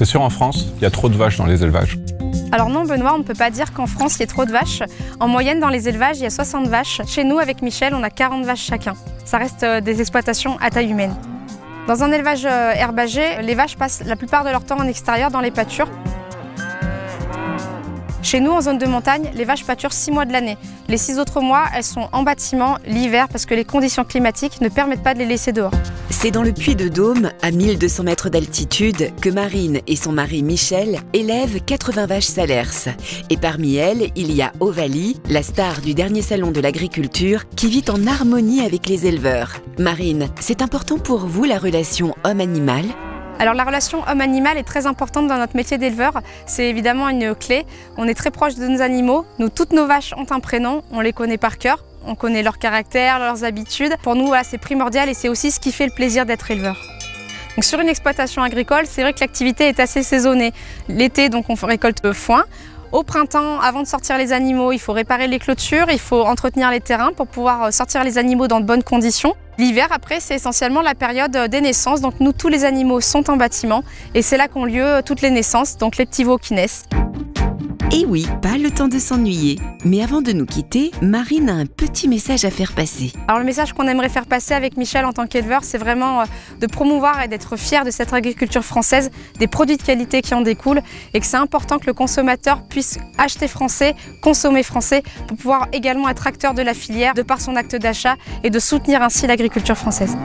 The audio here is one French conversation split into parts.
C'est sûr, en France, il y a trop de vaches dans les élevages. Alors non Benoît, on ne peut pas dire qu'en France il y ait trop de vaches. En moyenne dans les élevages il y a 60 vaches. Chez nous avec Michel on a 40 vaches chacun. Ça reste des exploitations à taille humaine. Dans un élevage herbagé, les vaches passent la plupart de leur temps en extérieur dans les pâtures. Chez nous, en zone de montagne, les vaches pâturent 6 mois de l'année. Les 6 autres mois, elles sont en bâtiment l'hiver parce que les conditions climatiques ne permettent pas de les laisser dehors. C'est dans le Puy-de-Dôme, à 1200 mètres d'altitude, que Marine et son mari Michel élèvent 80 vaches Salers. Et parmi elles, il y a Ovalie, la star du dernier salon de l'agriculture, qui vit en harmonie avec les éleveurs. Marine, c'est important pour vous la relation homme-animal ? Alors la relation homme-animal est très importante dans notre métier d'éleveur. C'est évidemment une clé. On est très proche de nos animaux. Nous, toutes nos vaches ont un prénom. On les connaît par cœur. On connaît leur caractère, leurs habitudes. Pour nous, voilà, c'est primordial et c'est aussi ce qui fait le plaisir d'être éleveur. Donc, sur une exploitation agricole, c'est vrai que l'activité est assez saisonnée. L'été, donc, on récolte le foin. Au printemps, avant de sortir les animaux, il faut réparer les clôtures, il faut entretenir les terrains pour pouvoir sortir les animaux dans de bonnes conditions. L'hiver, après, c'est essentiellement la période des naissances. Donc nous, tous les animaux sont en bâtiment et c'est là qu'ont lieu toutes les naissances, donc les petits veaux qui naissent. Et oui, pas le temps de s'ennuyer. Mais avant de nous quitter, Marine a un petit message à faire passer. Alors le message qu'on aimerait faire passer avec Michel en tant qu'éleveur, c'est vraiment de promouvoir et d'être fier de cette agriculture française, des produits de qualité qui en découlent et que c'est important que le consommateur puisse acheter français, consommer français pour pouvoir également être acteur de la filière de par son acte d'achat et de soutenir ainsi l'agriculture française.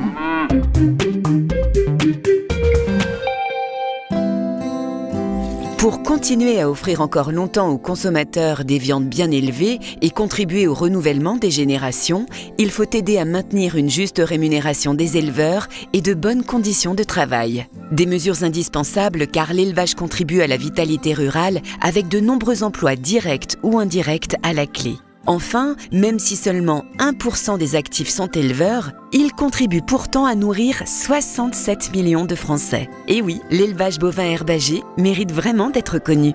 Pour continuer à offrir encore longtemps aux consommateurs des viandes bien élevées et contribuer au renouvellement des générations, il faut aider à maintenir une juste rémunération des éleveurs et de bonnes conditions de travail. Des mesures indispensables car l'élevage contribue à la vitalité rurale avec de nombreux emplois directs ou indirects à la clé. Enfin, même si seulement 1% des actifs sont éleveurs, ils contribuent pourtant à nourrir 67 millions de Français. Et oui, l'élevage bovin herbagé mérite vraiment d'être connu.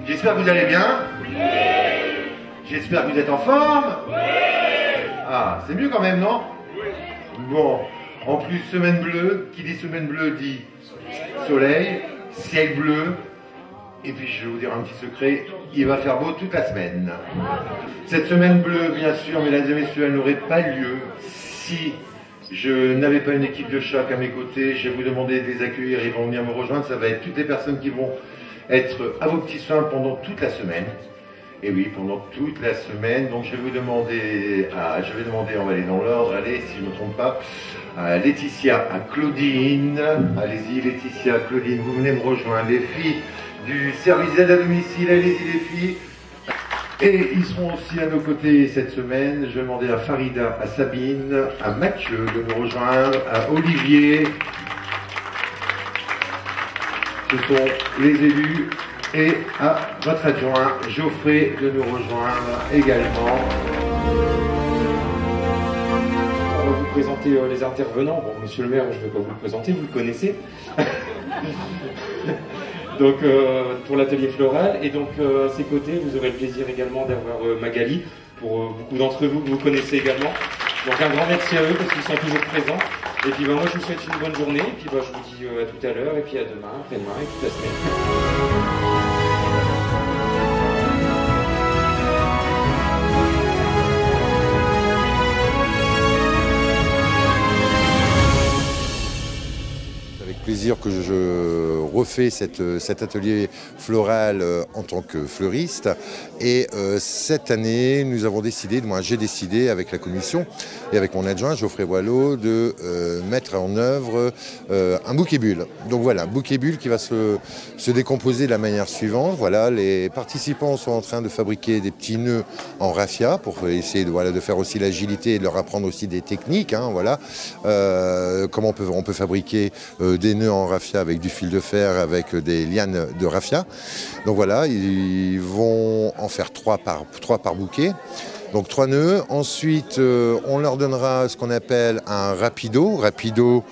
J'espère que vous allez bien. Oui. J'espère que vous êtes en forme. Oui. Ah, c'est mieux quand même, non? Oui. Bon, en plus, semaine bleue, qui dit semaine bleue dit soleil, ciel bleu. Et puis, je vais vous dire un petit secret, il va faire beau toute la semaine. Cette semaine bleue, bien sûr, mesdames et messieurs, elle n'aurait pas lieu si je n'avais pas une équipe de choc à mes côtés. Je vais vous demander de les accueillir, ils vont venir me rejoindre. Ça va être toutes les personnes qui vont être à vos petits soins pendant toute la semaine. Et oui, pendant toute la semaine. Donc je vais vous demander, on va aller dans l'ordre, allez, si je ne me trompe pas, à Laetitia, à Claudine. Allez-y Laetitia, Claudine, vous venez me rejoindre. Les filles du service d'aide à domicile, allez-y les filles. Et ils seront aussi à nos côtés cette semaine. Je vais demander à Farida, à Sabine, à Mathieu de nous rejoindre, à Olivier. Ce sont les élus et à votre adjoint Geoffrey de nous rejoindre également. On va vous présenter les intervenants. Bon, monsieur le maire, je ne vais pas vous le présenter, vous le connaissez. Donc, pour l'atelier floral. Et donc, à ses côtés, vous aurez le plaisir également d'avoir Magali, pour beaucoup d'entre vous que vous connaissez également. Donc, un grand merci à eux parce qu'ils sont toujours présents. Et puis moi je vous souhaite une bonne journée, et puis je vous dis à tout à l'heure, et puis à demain, après-demain, et toute la semaine. Avec plaisir. dire que je refais cet atelier floral en tant que fleuriste. Et cette année, nous avons décidé, moi j'ai décidé avec la commission et avec mon adjoint Geoffrey Boileau de mettre en œuvre un bouquet bulle. Donc voilà, bouquet bulle qui va se décomposer de la manière suivante. Voilà, les participants sont en train de fabriquer des petits nœuds en raffia pour essayer de faire aussi l'agilité et de leur apprendre aussi des techniques. Voilà. Comment on peut fabriquer des nœuds en raffia avec du fil de fer, avec des lianes de raffia. Donc voilà, ils vont en faire 3 par bouquet. Donc 3 nœuds. Ensuite, on leur donnera ce qu'on appelle un rapido. Rapido,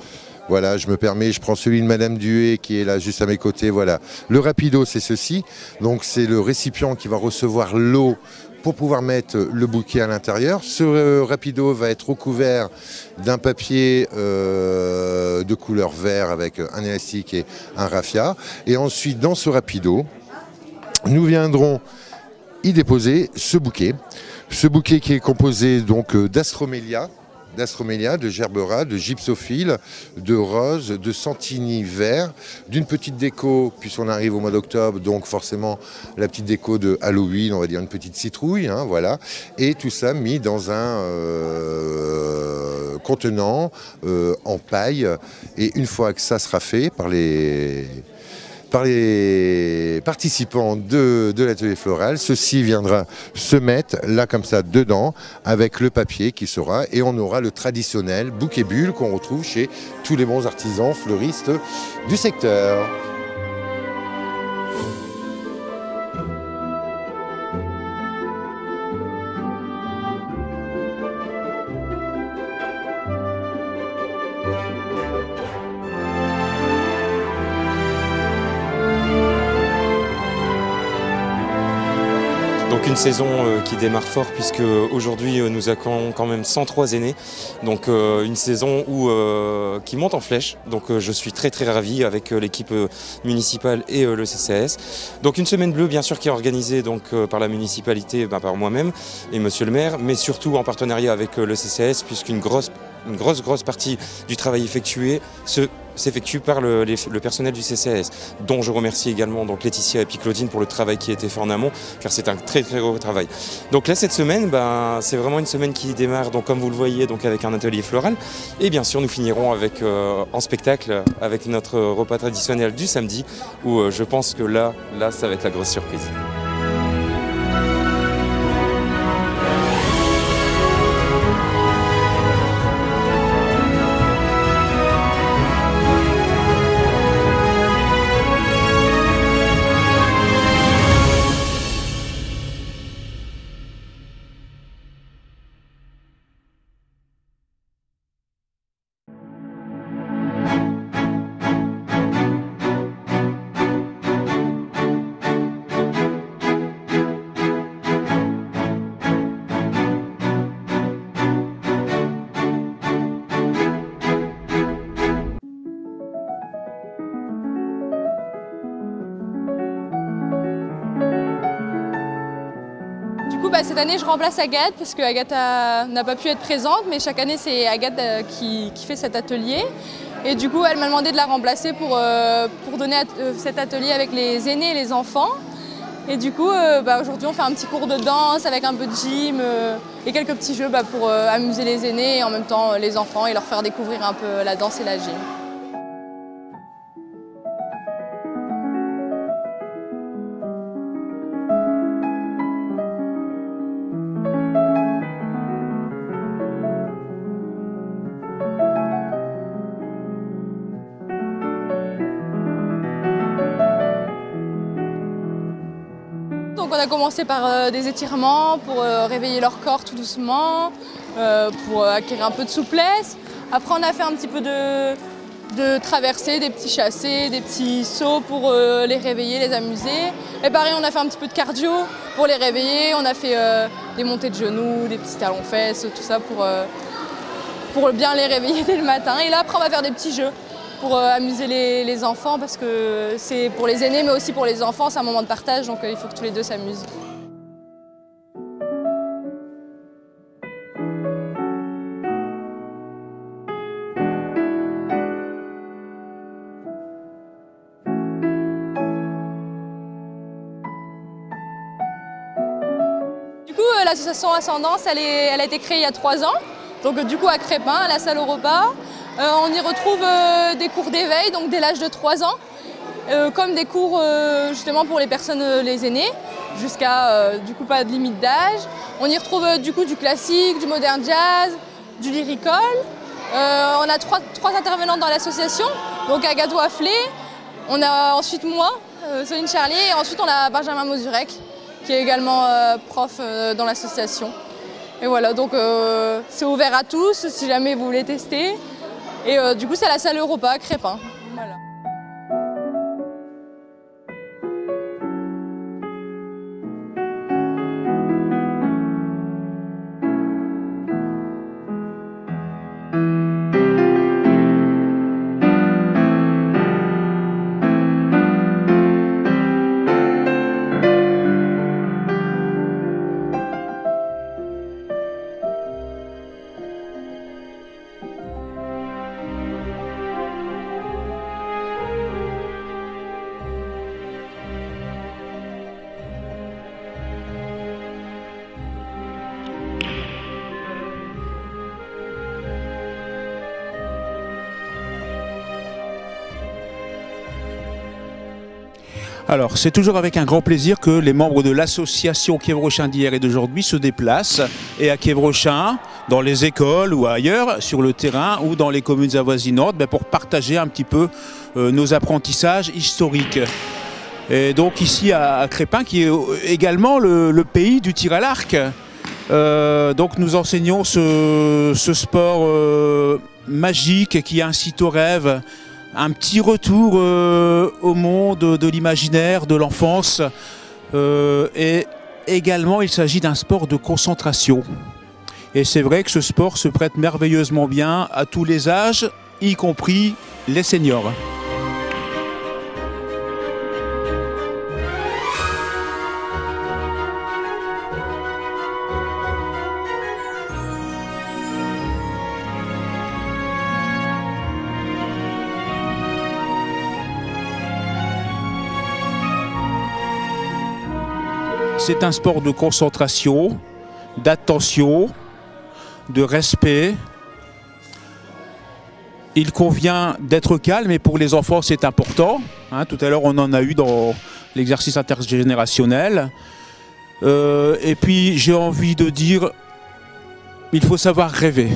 voilà, je me permets, je prends celui de Madame Duhé qui est là juste à mes côtés. Voilà. Le rapido, c'est ceci. Donc c'est le récipient qui va recevoir l'eau pour pouvoir mettre le bouquet à l'intérieur. Ce rapido va être recouvert d'un papier de couleur vert avec un élastique et un raffia. Et ensuite, dans ce rapido, nous viendrons y déposer ce bouquet. Ce bouquet qui est composé donc d'astromélia, de gerbera, de gypsophile, de rose, de santini vert, d'une petite déco, puisqu'on arrive au mois d'octobre, donc forcément la petite déco de Halloween, on va dire une petite citrouille, voilà. Et tout ça mis dans un contenant en paille. Et une fois que ça sera fait par les participants de l'atelier floral, ceci viendra se mettre là comme ça dedans avec le papier qui sera, et on aura le traditionnel bouquet bulle qu'on retrouve chez tous les bons artisans fleuristes du secteur. Donc une saison qui démarre fort, puisque aujourd'hui nous accueillons quand même 103 aînés, donc une saison qui monte en flèche. Donc je suis très ravi avec l'équipe municipale et le CCAS. Donc une semaine bleue bien sûr qui est organisée donc, par la municipalité, par moi-même et monsieur le maire, mais surtout en partenariat avec le CCAS, puisqu'une grosse partie du travail effectué s'effectue par le personnel du CCAS, dont je remercie également donc Laetitia et puis Claudine pour le travail qui a été fait en amont, car c'est un très gros travail. Donc là cette semaine, c'est vraiment une semaine qui démarre, donc comme vous le voyez, donc avec un atelier floral, et bien sûr nous finirons avec en spectacle avec notre repas traditionnel du samedi, où je pense que là ça va être la grosse surprise. Cette année, je remplace Agathe parce que Agathe n'a pas pu être présente, mais chaque année, c'est Agathe qui fait cet atelier. Et du coup, elle m'a demandé de la remplacer pour donner cet atelier avec les aînés et les enfants. Et du coup, aujourd'hui, on fait un petit cours de danse avec un peu de gym et quelques petits jeux pour amuser les aînés et en même temps les enfants et leur faire découvrir un peu la danse et la gym. Donc on a commencé par des étirements pour réveiller leur corps tout doucement, pour acquérir un peu de souplesse. Après on a fait un petit peu de traversées, des petits chassés, des petits sauts pour les réveiller, les amuser. Et pareil, on a fait un petit peu de cardio pour les réveiller. On a fait des montées de genoux, des petits talons-fesses, tout ça pour bien les réveiller dès le matin. Et là après on va faire des petits jeux pour amuser les enfants, parce que c'est pour les aînés mais aussi pour les enfants, c'est un moment de partage, donc il faut que tous les deux s'amusent. l'association Ascendance, elle a été créée il y a 3 ans, donc du coup à Crespin, à la salle au repas. On y retrouve des cours d'éveil, donc dès l'âge de 3 ans, comme des cours justement pour les personnes, les aînés, jusqu'à du coup pas de limite d'âge. On y retrouve du coup du classique, du modern jazz, du lyrical. On a trois intervenants dans l'association, donc Agathe Wafflé, on a ensuite moi, Céline Charlier, et ensuite on a Benjamin Mosurek, qui est également prof dans l'association. Et voilà, donc c'est ouvert à tous si jamais vous voulez tester. Et du coup, c'est à la salle Europa à Crespin. Voilà. Alors, c'est toujours avec un grand plaisir que les membres de l'association Kiévrochin d'hier et d'aujourd'hui se déplacent et à Kiévrochin, dans les écoles ou ailleurs, sur le terrain ou dans les communes avoisinantes, pour partager un petit peu nos apprentissages historiques. Et donc ici à Crespin, qui est également le pays du tir à l'arc. Donc nous enseignons ce sport magique qui incite au rêve, un petit retour au monde de l'imaginaire, de l'enfance. Et également, il s'agit d'un sport de concentration. Et c'est vrai que ce sport se prête merveilleusement bien à tous les âges, y compris les seniors. C'est un sport de concentration, d'attention, de respect. Il convient d'être calme et pour les enfants c'est important. Tout à l'heure on en a eu dans l'exercice intergénérationnel. Et puis j'ai envie de dire, il faut savoir rêver.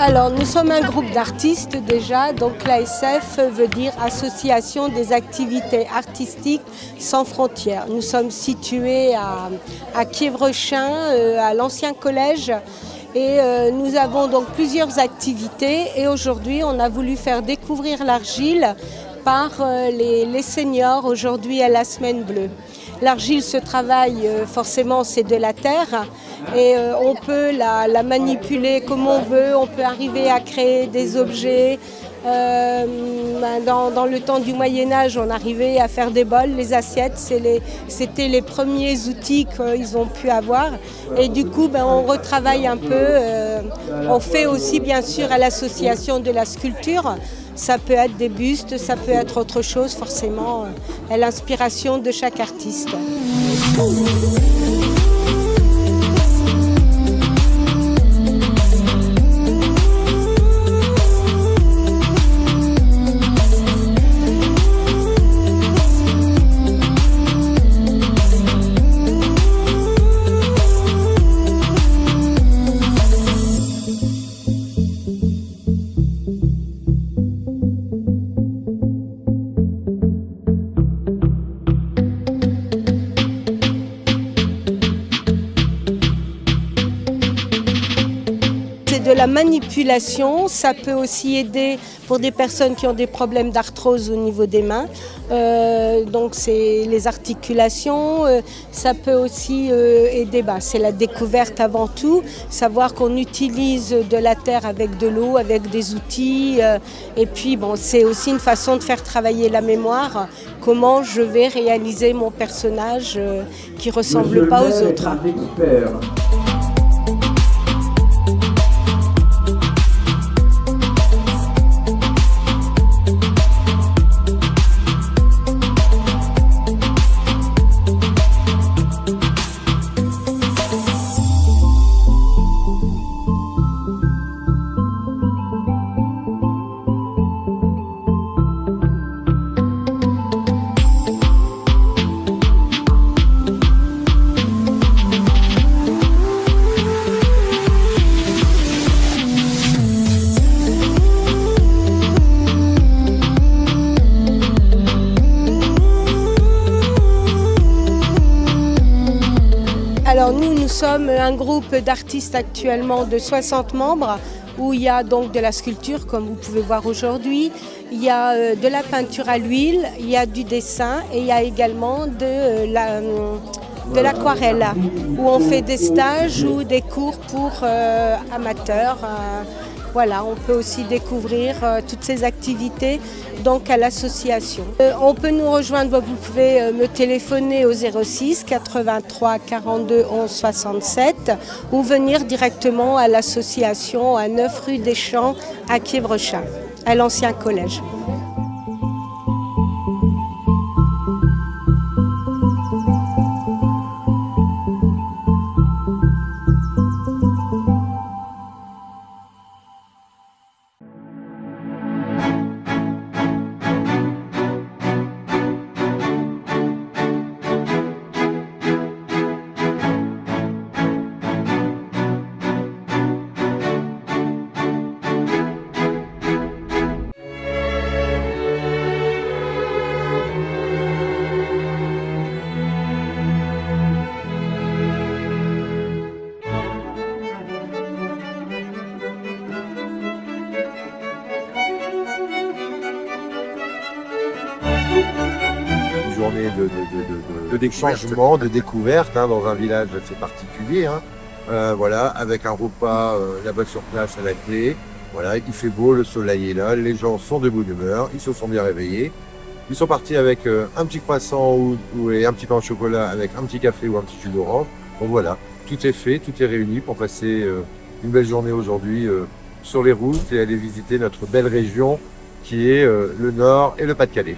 Alors, nous sommes un groupe d'artistes déjà, donc l'ASF veut dire Association des activités artistiques sans frontières. Nous sommes situés à Kiévrochin, à l'ancien collège, et nous avons donc plusieurs activités. Et aujourd'hui, on a voulu faire découvrir l'argile par les seniors aujourd'hui à la Semaine Bleue. L'argile se travaille, forcément c'est de la terre et on peut la manipuler comme on veut, on peut arriver à créer des objets. Dans le temps du Moyen-Âge, on arrivait à faire des bols, les assiettes, c'était les premiers outils qu'ils ont pu avoir. Et du coup, on retravaille un peu, on fait aussi bien sûr à l'association de la sculpture. Ça peut être des bustes, ça peut être autre chose, forcément, à l'inspiration de chaque artiste. la manipulation, ça peut aussi aider pour des personnes qui ont des problèmes d'arthrose au niveau des mains. Donc c'est les articulations, ça peut aussi aider, c'est la découverte avant tout, savoir qu'on utilise de la terre avec de l'eau, avec des outils, et puis c'est aussi une façon de faire travailler la mémoire, comment je vais réaliser mon personnage qui ne ressemble pas aux autres. Alors nous sommes un groupe d'artistes actuellement de 60 membres où il y a donc de la sculpture comme vous pouvez voir aujourd'hui, il y a de la peinture à l'huile, il y a du dessin et il y a également de l'aquarelle où on fait des stages ou des cours pour amateurs. Voilà, on peut aussi découvrir toutes ces activités donc à l'association. On peut nous rejoindre, vous pouvez me téléphoner au 06 83 42 11 67 ou venir directement à l'association à 9 rue des Champs à Quiévrechin, à l'ancien collège. Journée d'échangement, de découverte dans un village assez particulier. Voilà, avec un repas là-bas sur place à la clé. Voilà, il fait beau, le soleil est là, les gens sont de bonne humeur, ils se sont bien réveillés. Ils sont partis avec un petit croissant et un petit pain au chocolat avec un petit café ou un petit jus d'orange. Donc voilà, tout est fait, tout est réuni pour passer une belle journée aujourd'hui sur les routes et aller visiter notre belle région qui est le Nord et le Pas-de-Calais.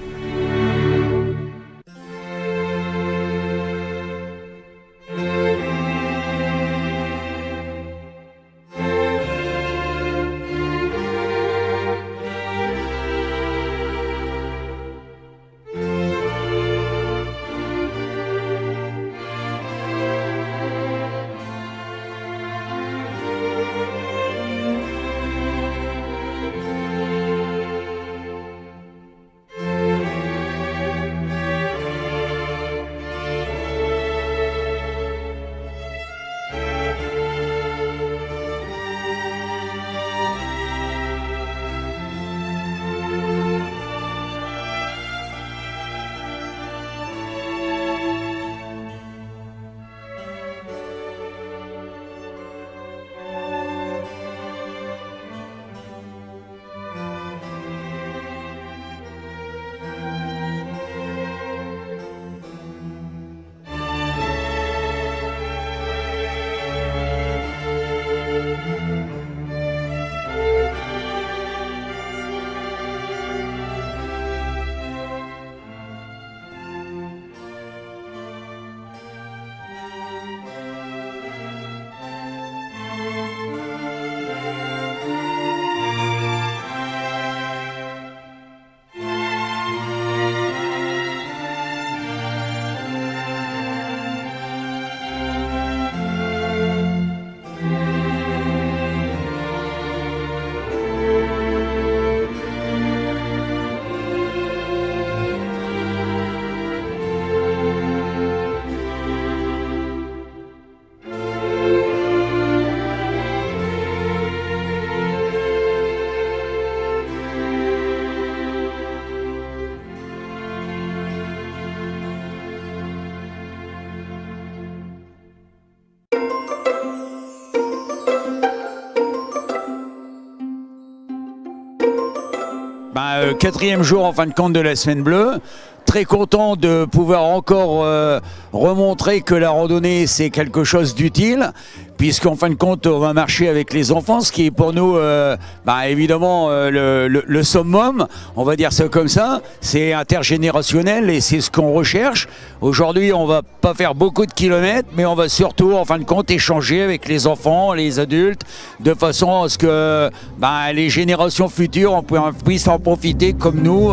4e jour en fin de compte de la semaine bleue. Très content de pouvoir encore remontrer que la randonnée c'est quelque chose d'utile, puisqu'en fin de compte on va marcher avec les enfants, ce qui est pour nous évidemment le summum, on va dire ça comme ça, c'est intergénérationnel et c'est ce qu'on recherche. Aujourd'hui on va pas faire beaucoup de kilomètres, mais on va surtout en fin de compte échanger avec les enfants, les adultes, de façon à ce que les générations futures puissent en profiter comme nous.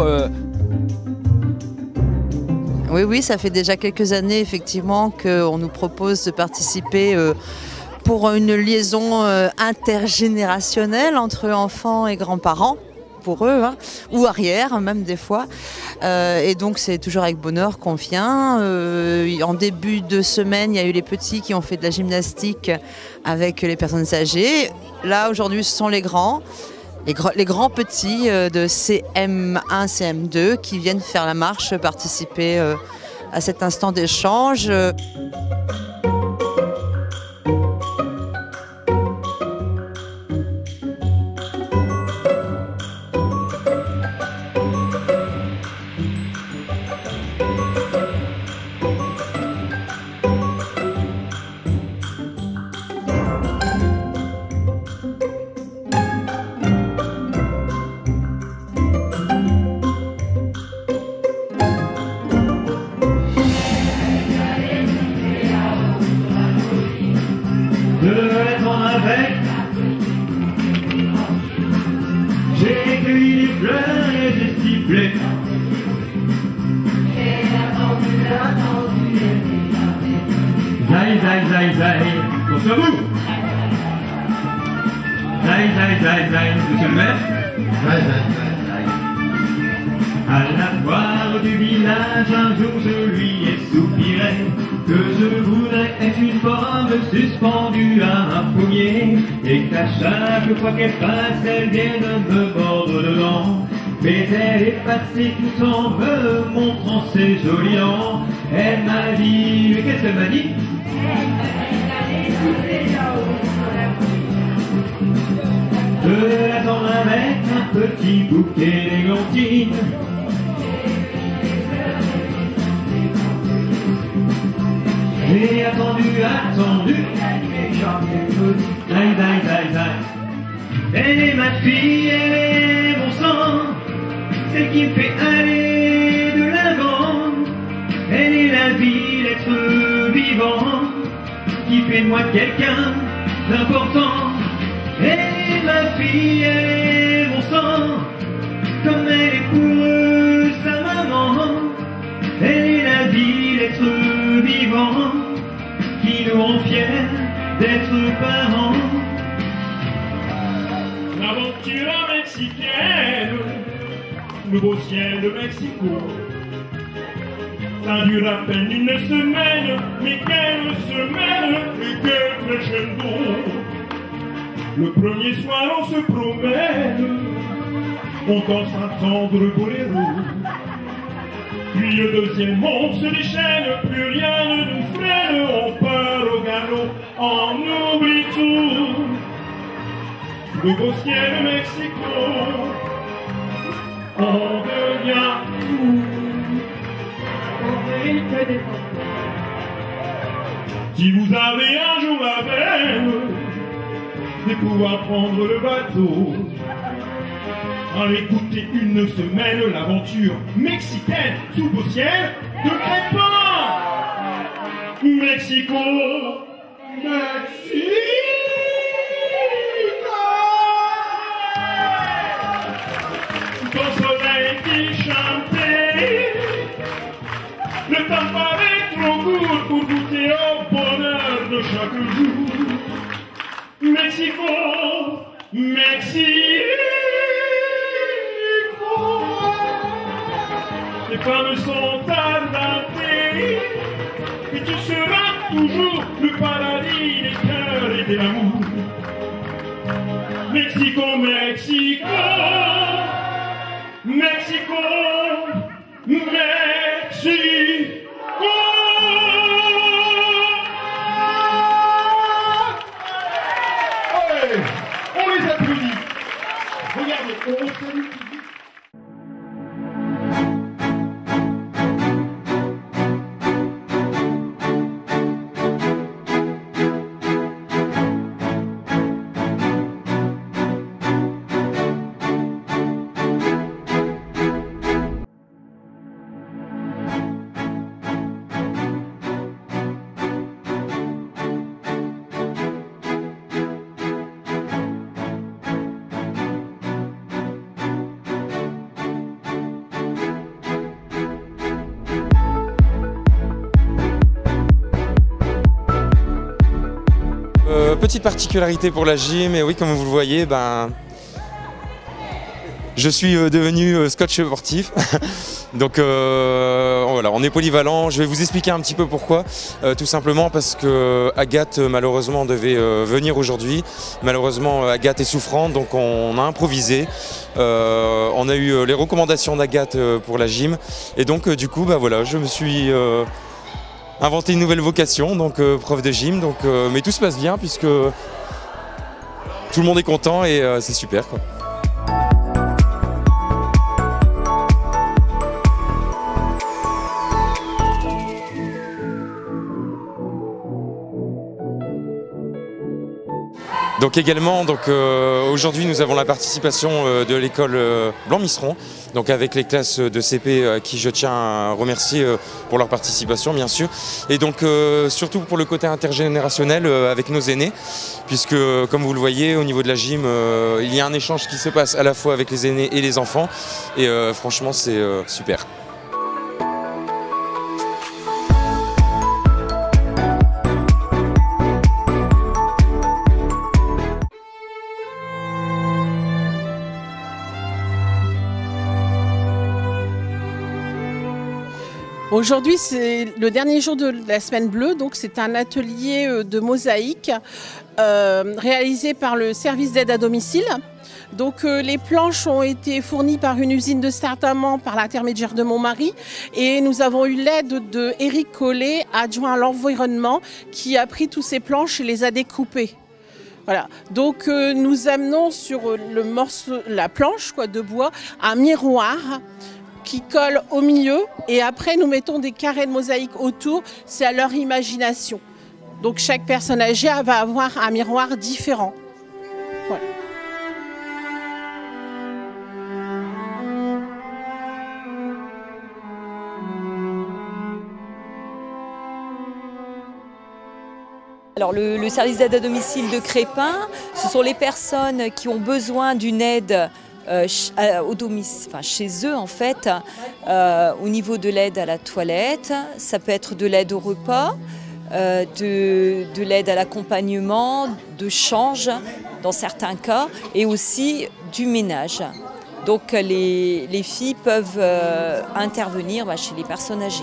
Oui, ça fait déjà quelques années effectivement qu'on nous propose de participer pour une liaison intergénérationnelle entre enfants et grands-parents, pour eux, hein, ou arrière même des fois. Et donc c'est toujours avec bonheur qu'on vient. En début de semaine, il y a eu les petits qui ont fait de la gymnastique avec les personnes âgées. Là aujourd'hui ce sont les grands. Les grands petits de CM1, CM2 qui viennent faire la marche, participer à cet instant d'échange. J'ai cueilli les fleurs et j'ai sifflé. Zai, zai, zai, zai. Pour sur vous. Zai, zai, zai, zai. Monsieur le maire. Zai, zai, zai, zai. À la foire du village, un jour je lui ai soupiré que je voudrais être une pomme suspendue à un pommier et qu'à chaque fois qu'elle passe, elle vienne me mordre dedans. Mais elle est passée tout en me montrant ses jolis dents. Elle m'a dit, mais qu'est-ce qu'elle m'a dit? De l'attendre avec un petit bouquet d'églantines. J'ai attendu, zai, zai, zai, zai. Elle est ma fille, elle est mon sang, celle qui me fait aller de l'avant. Elle est la vie, l'être vivant, qui fait de moi quelqu'un d'important. Elle est ma fille, elle est mon sang, comme elle est pour sa maman. Elle est la vie, l'être vivant, qui nous rend fiers d'être parents. L'aventure mexicaine, le beau ciel de Mexico. Ça dure à peine une semaine, mais quelle semaine et quel crescendo. Le premier soir on se promène, on danse un tendre boléro. Puis le deuxième monde se déchaîne, plus rien ne nous freine, on part au galop, on oublie tout. Le beau ciel de Mexico, on devient fou. Si vous avez un jour la peine de pouvoir prendre le bateau, allez goûter une semaine l'aventure mexicaine sous le beau ciel de Crépin. Mexico, Mexico. Ton soleil qui chantait, le temps paraît trop court pour goûter au bonheur de chaque jour. Mexico, Mexico. Les femmes sont adaptées et tu seras toujours le paradis des cœurs et de l'amour. Mexico, Mexico, Mexico, Mexico. Allez, on les applaudit. Regardez, on salue. Petite particularité pour la gym, et oui, comme vous le voyez, je suis devenu coach sportif. Donc voilà, on est polyvalent. Je vais vous expliquer un petit peu pourquoi. Tout simplement parce que Agathe malheureusement devait venir aujourd'hui. Malheureusement Agathe est souffrante, donc on a improvisé. On a eu les recommandations d'Agathe pour la gym. Et donc du coup voilà, je me suis inventé une nouvelle vocation, donc prof de gym. Donc, mais tout se passe bien puisque tout le monde est content et c'est super, quoi. Donc également, aujourd'hui nous avons la participation de l'école Blanc-Misseron, donc avec les classes de CP à qui je tiens à remercier pour leur participation bien sûr, et donc surtout pour le côté intergénérationnel avec nos aînés, puisque comme vous le voyez au niveau de la gym, il y a un échange qui se passe à la fois avec les aînés et les enfants, et franchement c'est super. Aujourd'hui, c'est le dernier jour de la Semaine Bleue, donc c'est un atelier de mosaïque réalisé par le service d'aide à domicile. Donc les planches ont été fournies par une usine de Saint-Amand par l'intermédiaire de mon mari, et nous avons eu l'aide de Éric Collet, adjoint à l'environnement, qui a pris toutes ces planches et les a découpées. Voilà. Donc nous amenons sur le morceau, la planche de bois, un miroir qui colle au milieu, et après nous mettons des carrés de mosaïque autour, c'est à leur imagination. Donc chaque personne âgée va avoir un miroir différent. Voilà. Alors le service d'aide à domicile de Crépin, ce sont les personnes qui ont besoin d'une aide au domicile, enfin chez eux en fait, au niveau de l'aide à la toilette. Ça peut être de l'aide au repas, de l'aide à l'accompagnement, de change dans certains cas, et aussi du ménage. Donc les filles peuvent intervenir chez les personnes âgées.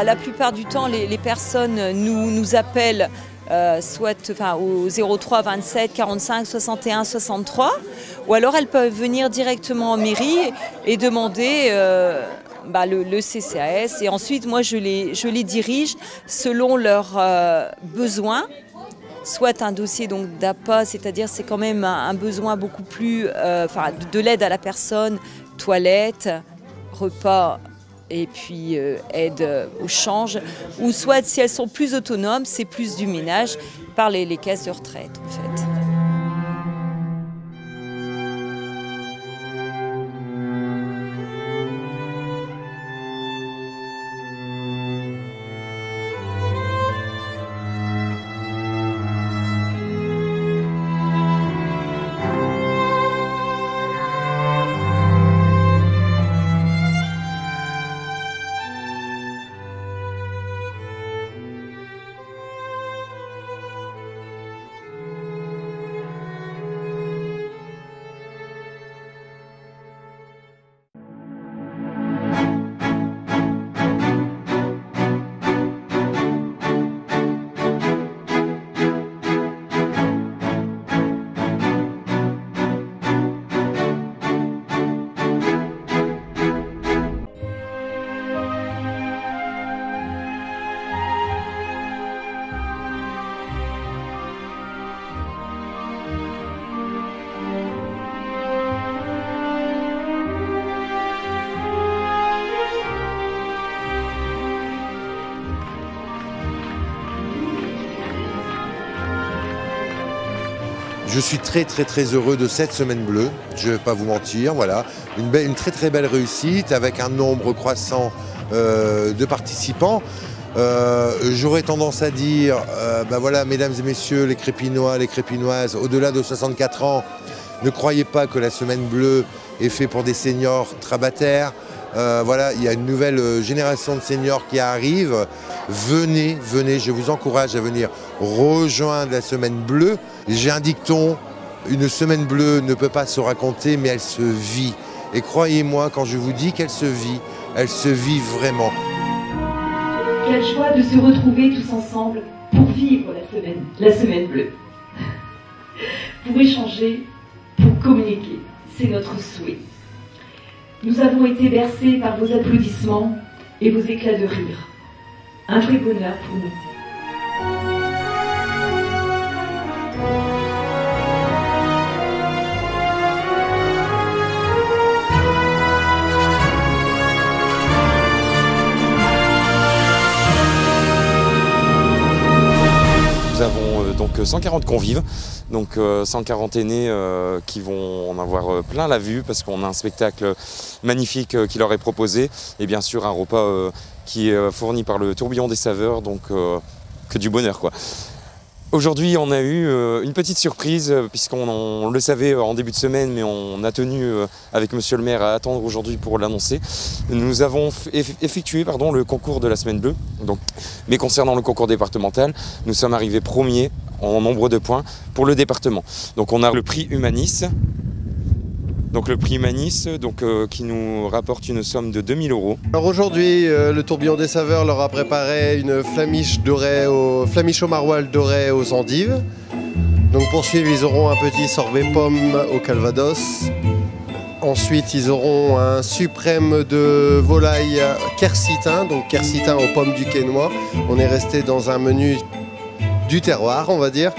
La plupart du temps, les personnes nous appellent soit au 03 27 45 61 63, ou alors elles peuvent venir directement en mairie et demander le CCAS, et ensuite moi je les dirige selon leurs besoins. Soit un dossier d'APA, c'est-à-dire c'est quand même un besoin beaucoup plus de l'aide à la personne, toilette, repas, et puis aide au change, ou soit si elles sont plus autonomes, c'est plus du ménage par les caisses de retraite en fait. Je suis très heureux de cette Semaine Bleue, je ne vais pas vous mentir, voilà. Une très belle réussite avec un nombre croissant de participants. J'aurais tendance à dire, voilà, mesdames et messieurs, les Crépinois, les Crépinoises, au-delà de 64 ans, ne croyez pas que la Semaine Bleue est faite pour des seniors trabataires. Voilà, il y a une nouvelle génération de seniors qui arrive. Venez, je vous encourage à venir rejoindre la Semaine Bleue. J'ai un dicton, une Semaine Bleue ne peut pas se raconter, mais elle se vit. Et croyez-moi, quand je vous dis qu'elle se vit vraiment. Quelle joie de se retrouver tous ensemble pour vivre la Semaine Bleue. Pour échanger, pour communiquer, c'est notre souhait. Nous avons été bercés par vos applaudissements et vos éclats de rire. Un vrai bonheur pour nous. Nous avons donc 140 convives, donc 140 aînés qui vont en avoir plein la vue parce qu'on a un spectacle magnifique qui leur est proposé et bien sûr un repas qui est fourni par le Tourbillon des Saveurs, donc que du bonheur quoi. Aujourd'hui, on a eu une petite surprise, puisqu'on le savait en début de semaine, mais on a tenu, avec monsieur le maire, à attendre aujourd'hui pour l'annoncer. Nous avons effectué le concours de la Semaine Bleue. Donc, mais concernant le concours départemental, nous sommes arrivés premiers en nombre de points pour le département. Donc on a le prix Humanis. Donc le prix Humanis qui nous rapporte une somme de 2000 €. Alors aujourd'hui, le Tourbillon des Saveurs leur a préparé une flamiche au maroilles doré aux endives. Donc pour suivre, ils auront un petit sorbet pomme au calvados. Ensuite, ils auront un suprême de volaille quercitin, donc quercitin aux pommes du Quesnoy. On est resté dans un menu du terroir, on va dire.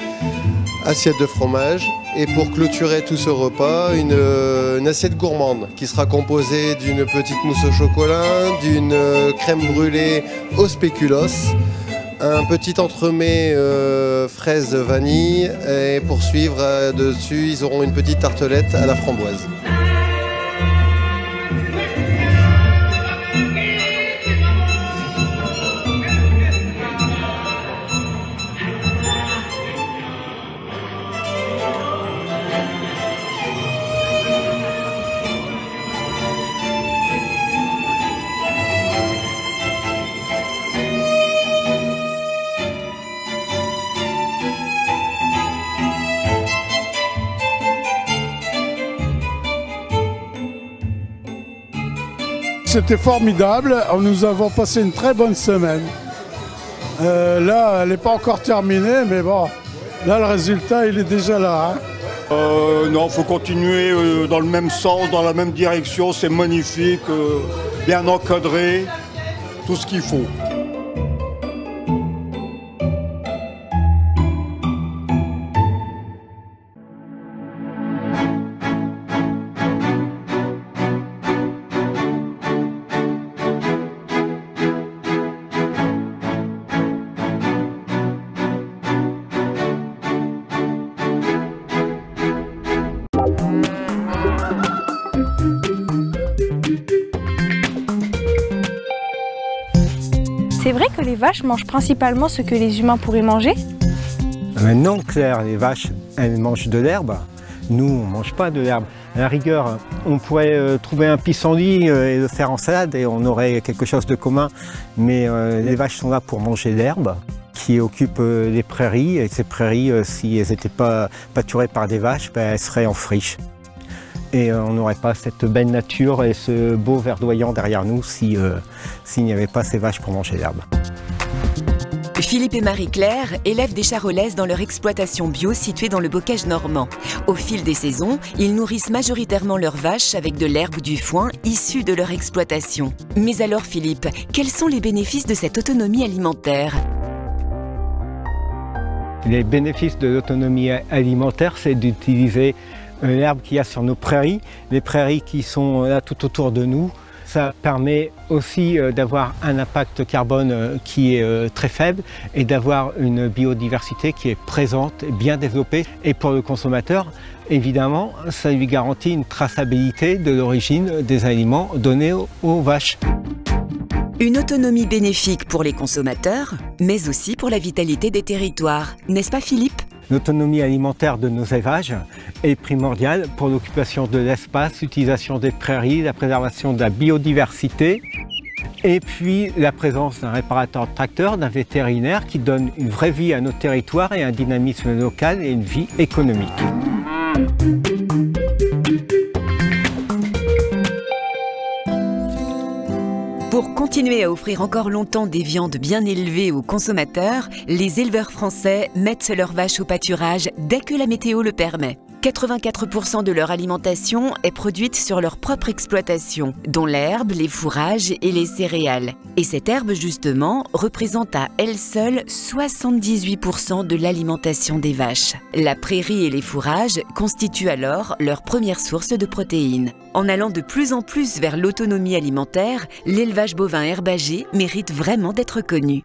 Assiette de fromage. Et pour clôturer tout ce repas, une assiette gourmande qui sera composée d'une petite mousse au chocolat, d'une crème brûlée au spéculoos, un petit entremets fraise vanille et pour suivre dessus, ils auront une petite tartelette à la framboise. C'était formidable, nous avons passé une très bonne semaine. Là, elle n'est pas encore terminée, mais bon, là le résultat il est déjà là. Non, il faut continuer dans le même sens, dans la même direction, c'est magnifique, bien encadré, tout ce qu'il faut. C'est vrai que les vaches mangent principalement ce que les humains pourraient manger? Non, Claire, les vaches, elles mangent de l'herbe. Nous, on ne mange pas de l'herbe. À la rigueur, on pourrait trouver un pissenlit et le faire en salade et on aurait quelque chose de commun. Mais les vaches sont là pour manger l'herbe qui occupe les prairies. Et ces prairies, si elles n'étaient pas pâturées par des vaches, elles seraient en friche. Et on n'aurait pas cette belle nature et ce beau verdoyant derrière nous s'il n'y avait pas ces vaches pour manger l'herbe. Philippe et Marie-Claire élèvent des charolaises dans leur exploitation bio située dans le bocage normand. Au fil des saisons, ils nourrissent majoritairement leurs vaches avec de l'herbe ou du foin issu de leur exploitation. Mais alors Philippe, quels sont les bénéfices de cette autonomie alimentaire ? Les bénéfices de l'autonomie alimentaire, c'est d'utiliser l'herbe qu'il y a sur nos prairies, les prairies qui sont là tout autour de nous. Ça permet aussi d'avoir un impact carbone qui est très faible et d'avoir une biodiversité qui est présente, bien développée. Et pour le consommateur, évidemment, ça lui garantit une traçabilité de l'origine des aliments donnés aux vaches. Une autonomie bénéfique pour les consommateurs, mais aussi pour la vitalité des territoires. N'est-ce pas Philippe ? L'autonomie alimentaire de nos élevages est primordiale pour l'occupation de l'espace, l'utilisation des prairies, la préservation de la biodiversité et puis la présence d'un réparateur de tracteurs, d'un vétérinaire qui donne une vraie vie à nos territoires et un dynamisme local et une vie économique. Pour continuer à offrir encore longtemps des viandes bien élevées aux consommateurs, les éleveurs français mettent leurs vaches au pâturage dès que la météo le permet. 84% de leur alimentation est produite sur leur propre exploitation, dont l'herbe, les fourrages et les céréales. Et cette herbe, justement, représente à elle seule 78% de l'alimentation des vaches. La prairie et les fourrages constituent alors leur première source de protéines. En allant de plus en plus vers l'autonomie alimentaire, l'élevage bovin herbagé mérite vraiment d'être connu.